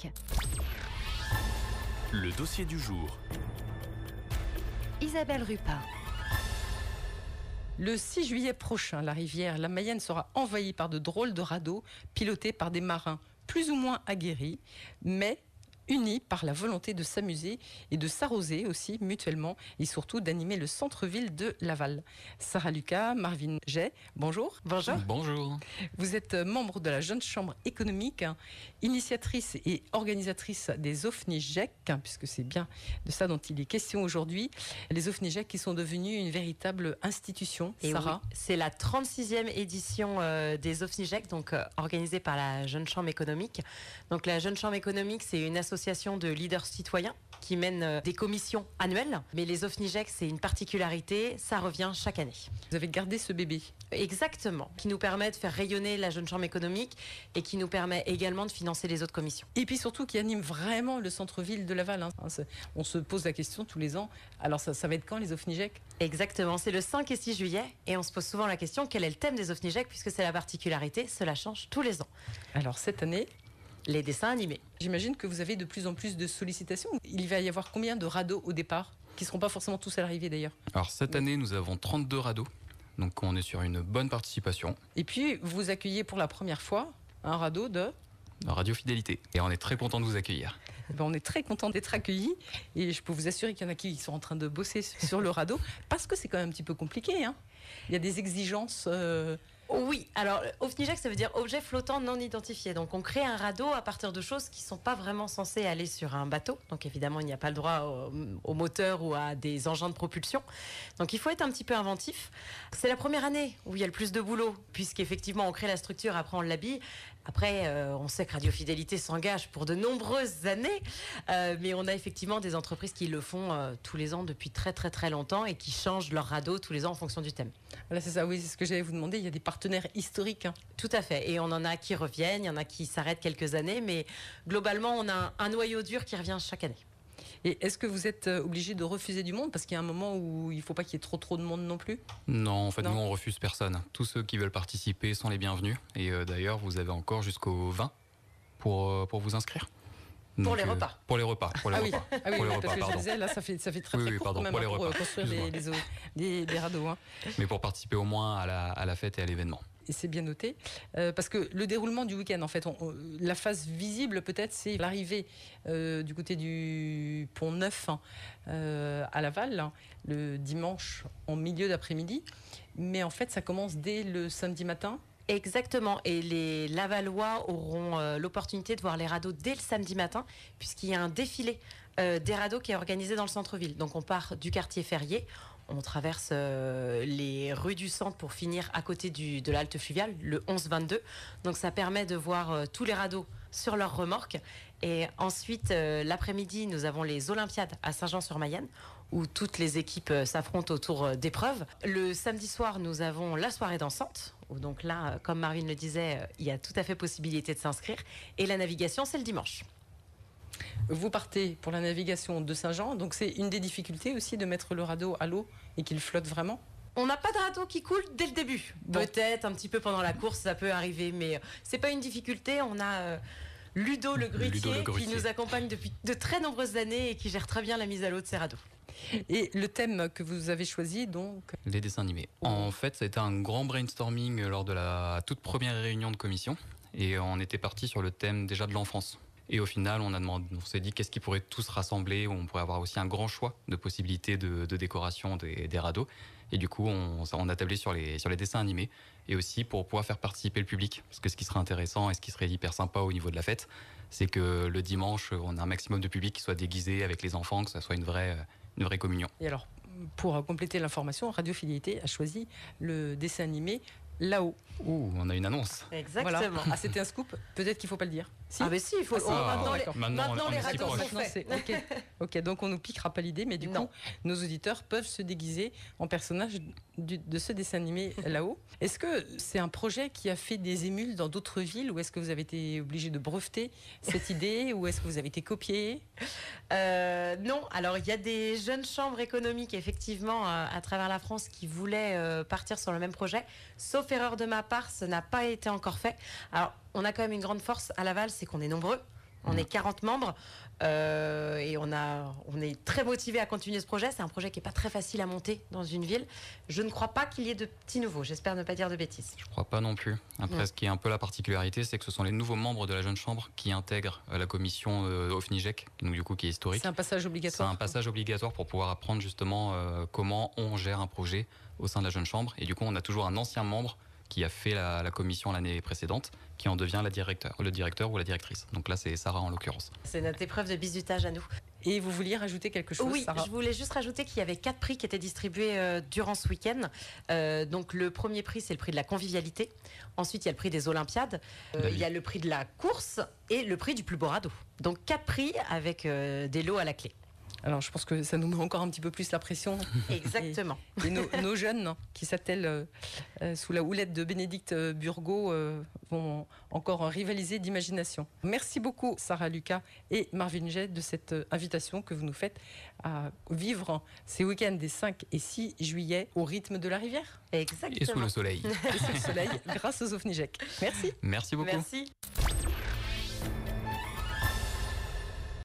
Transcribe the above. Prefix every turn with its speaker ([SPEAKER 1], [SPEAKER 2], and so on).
[SPEAKER 1] Musique.
[SPEAKER 2] Le dossier du jour.
[SPEAKER 1] Isabelle Rupin.
[SPEAKER 3] Le 6 juillet prochain, la rivière La Mayenne sera envahie par de drôles de radeaux pilotés par des marins plus ou moins aguerris, mais unis par la volonté de s'amuser et de s'arroser aussi mutuellement et surtout d'animer le centre-ville de Laval. Sarah Lucas, Marvin Jay, bonjour.
[SPEAKER 4] Bonjour.
[SPEAKER 5] Bonjour.
[SPEAKER 3] Vous êtes membre de la Jeune Chambre économique, initiatrice et organisatrice des OFNIGEC, puisque c'est bien de ça dont il est question aujourd'hui. Les OFNIGEC qui sont devenus une véritable institution.
[SPEAKER 4] Et
[SPEAKER 3] Sarah.
[SPEAKER 4] oui, c'est la 36e édition des OFNIGEC, donc organisée par la Jeune Chambre économique. Donc la Jeune Chambre économique, c'est une association de leaders citoyens qui mène des commissions annuelles. Mais les OFNIGEC, c'est une particularité, ça revient chaque année.
[SPEAKER 3] Vous avez gardé ce bébé.
[SPEAKER 4] Exactement, qui nous permet de faire rayonner la Jeune Chambre économique et qui nous permet également de financer les autres commissions.
[SPEAKER 3] Et puis surtout qui anime vraiment le centre-ville de Laval. On se pose la question tous les ans. Alors ça va être quand les OFNIGEC ?
[SPEAKER 4] Exactement, c'est le 5 et 6 juillet et on se pose souvent la question quel est le thème des OFNIGEC puisque c'est la particularité, cela change tous les ans.
[SPEAKER 3] Alors cette année,
[SPEAKER 4] les dessins animés.
[SPEAKER 3] J'imagine que vous avez de plus en plus de sollicitations. Il va y avoir combien de radeaux au départ ? Qui ne seront pas forcément tous à l'arrivée d'ailleurs.
[SPEAKER 5] Alors cette année, nous avons 32 radeaux. Donc on est sur une bonne participation.
[SPEAKER 3] Et puis vous accueillez pour la première fois un radeau de
[SPEAKER 5] Radio Fidélité. Et on est très content de vous accueillir.
[SPEAKER 3] On est très content d'être accueillis. Et je peux vous assurer qu'il y en a qui sont en train de bosser sur le radeau. Parce que c'est quand même un petit peu compliqué. Il y a des exigences...
[SPEAKER 4] Oui, alors OFNIGEC, ça veut dire objet flottant non identifié. Donc on crée un radeau à partir de choses qui ne sont pas vraiment censées aller sur un bateau. Donc évidemment, il n'y a pas le droit au moteur ou à des engins de propulsion. Donc il faut être un petit peu inventif. C'est la première année où il y a le plus de boulot, puisqu'effectivement on crée la structure, après on l'habille. Après, on sait que Radio Fidélité s'engage pour de nombreuses années, mais on a effectivement des entreprises qui le font tous les ans depuis très très très longtemps et qui changent leur radeau tous les ans en fonction du thème.
[SPEAKER 3] Voilà, c'est ça, oui, c'est ce que j'allais vous demander. Il y a des partenaires historiques.
[SPEAKER 4] Tout à fait, et on en a qui reviennent, il y en a qui s'arrêtent quelques années, mais globalement, on a un noyau dur qui revient chaque année.
[SPEAKER 3] Et est-ce que vous êtes obligé de refuser du monde ? Parce qu'il y a un moment où il ne faut pas qu'il y ait trop de monde non plus ?
[SPEAKER 5] Non, en fait, nous, on refuse personne. Tous ceux qui veulent participer sont les bienvenus. Et d'ailleurs, vous avez encore jusqu'au 20 pour vous inscrire.
[SPEAKER 4] Pour les repas.
[SPEAKER 5] Pour les repas.
[SPEAKER 3] Oui, parce que je disais, là, ça fait très court quand même pour construire les radeaux.
[SPEAKER 5] Mais pour participer au moins à la fête et à l'événement. Et
[SPEAKER 3] c'est bien noté, parce que le déroulement du week-end, en fait, la phase visible peut-être, c'est l'arrivée du côté du Pont Neuf à Laval, le dimanche en milieu d'après-midi. Mais en fait, ça commence dès le samedi matin.
[SPEAKER 4] Exactement, et les Lavallois auront l'opportunité de voir les radeaux dès le samedi matin, puisqu'il y a un défilé des radeaux qui est organisé dans le centre-ville. Donc on part du quartier Ferrier, on traverse les rues du centre pour finir à côté de l'halte fluviale, le 11-22. Donc ça permet de voir tous les radeaux sur leurs remorques. Et ensuite, l'après-midi, nous avons les Olympiades à Saint-Jean-sur-Mayenne, où toutes les équipes s'affrontent autour d'épreuves. Le samedi soir, nous avons la soirée dansante, où donc là, comme Marvin le disait, il y a tout à fait possibilité de s'inscrire. Et la navigation, c'est le dimanche.
[SPEAKER 3] Vous partez pour la navigation de Saint-Jean, donc c'est une des difficultés aussi de mettre le radeau à l'eau et qu'il flotte vraiment ?
[SPEAKER 4] On n'a pas de radeau qui coule dès le début. Bon. Peut-être un petit peu pendant la course, ça peut arriver, mais c'est pas une difficulté. On a Ludo le grutier qui nous accompagne depuis de très nombreuses années et qui gère très bien la mise à l'eau de ces radeaux.
[SPEAKER 3] Et le thème que vous avez choisi, donc ?
[SPEAKER 5] Les dessins animés. En fait, ça a été un grand brainstorming lors de la toute première réunion de commission. Et on était parti sur le thème déjà de l'enfance. Et au final, on s'est dit qu'est-ce qui pourrait tous rassembler, où on pourrait avoir aussi un grand choix de possibilités de décoration des radeaux. Et du coup, on a tablé sur les dessins animés, et aussi pour pouvoir faire participer le public. Parce que ce qui serait intéressant et ce qui serait hyper sympa au niveau de la fête, c'est que le dimanche, on a un maximum de public qui soit déguisé avec les enfants, que ça soit une vraie communion.
[SPEAKER 3] Et alors, pour compléter l'information, Radio Fidélité a choisi le dessin animé Là-haut.
[SPEAKER 5] Ouh, on a une annonce.
[SPEAKER 4] Exactement.
[SPEAKER 3] Voilà. Ah, c'était un scoop. Peut-être qu'il ne faut pas le dire.
[SPEAKER 4] Si. Ah, mais si, il faut. Maintenant, les radeaux sont faits.
[SPEAKER 3] Ok, donc on ne nous piquera pas l'idée, mais du coup, nos auditeurs peuvent se déguiser en personnage de ce dessin animé Là-haut. Est-ce que c'est un projet qui a fait des émules dans d'autres villes, ou est-ce que vous avez été obligé de breveter cette idée, ou est-ce que vous avez été copié ?
[SPEAKER 4] Non, alors il y a des jeunes chambres économiques, effectivement, à travers la France qui voulaient partir sur le même projet, sauf erreur de ma part, ça n'a pas été encore fait. Alors, on a quand même une grande force à Laval, c'est qu'on est nombreux. On est 40 membres et on est très motivés à continuer ce projet. C'est un projet qui n'est pas très facile à monter dans une ville. Je ne crois pas qu'il y ait de petits nouveaux. J'espère ne pas dire de bêtises.
[SPEAKER 5] Je crois pas non plus. Après, ce qui est un peu la particularité, c'est que ce sont les nouveaux membres de la Jeune Chambre qui intègrent la commission OFNIGEC, donc du coup qui est historique.
[SPEAKER 3] C'est un passage
[SPEAKER 5] C'est
[SPEAKER 3] obligatoire.
[SPEAKER 5] un passage obligatoire pour pouvoir apprendre justement comment on gère un projet au sein de la Jeune Chambre. Et du coup, on a toujours un ancien membre qui a fait la commission l'année précédente, qui en devient le directeur ou la directrice. Donc là, c'est Sarah en l'occurrence.
[SPEAKER 4] C'est notre épreuve de bizutage à nous.
[SPEAKER 3] Et vous vouliez rajouter quelque chose,
[SPEAKER 4] Oui,
[SPEAKER 3] Sarah?
[SPEAKER 4] je voulais juste rajouter qu'il y avait 4 prix qui étaient distribués durant ce week-end. Donc le premier prix, c'est le prix de la convivialité. Ensuite, il y a le prix des Olympiades. Il y a le prix de la course et le prix du plus beau radeau. Donc 4 prix avec des lots à la clé.
[SPEAKER 3] Alors, je pense que ça nous met encore un petit peu plus la pression.
[SPEAKER 4] Exactement.
[SPEAKER 3] Et nos jeunes qui s'attellent sous la houlette de Bénédicte Burgot vont encore rivaliser d'imagination. Merci beaucoup, Sarah Lucas et Marvin Jay, de cette invitation que vous nous faites à vivre ces week-ends des 5 et 6 juillet au rythme de la rivière
[SPEAKER 4] Exactement.
[SPEAKER 5] Et sous le soleil.
[SPEAKER 3] et sous le soleil grâce aux OFNIGEC. Merci.
[SPEAKER 5] Merci beaucoup.
[SPEAKER 4] Merci.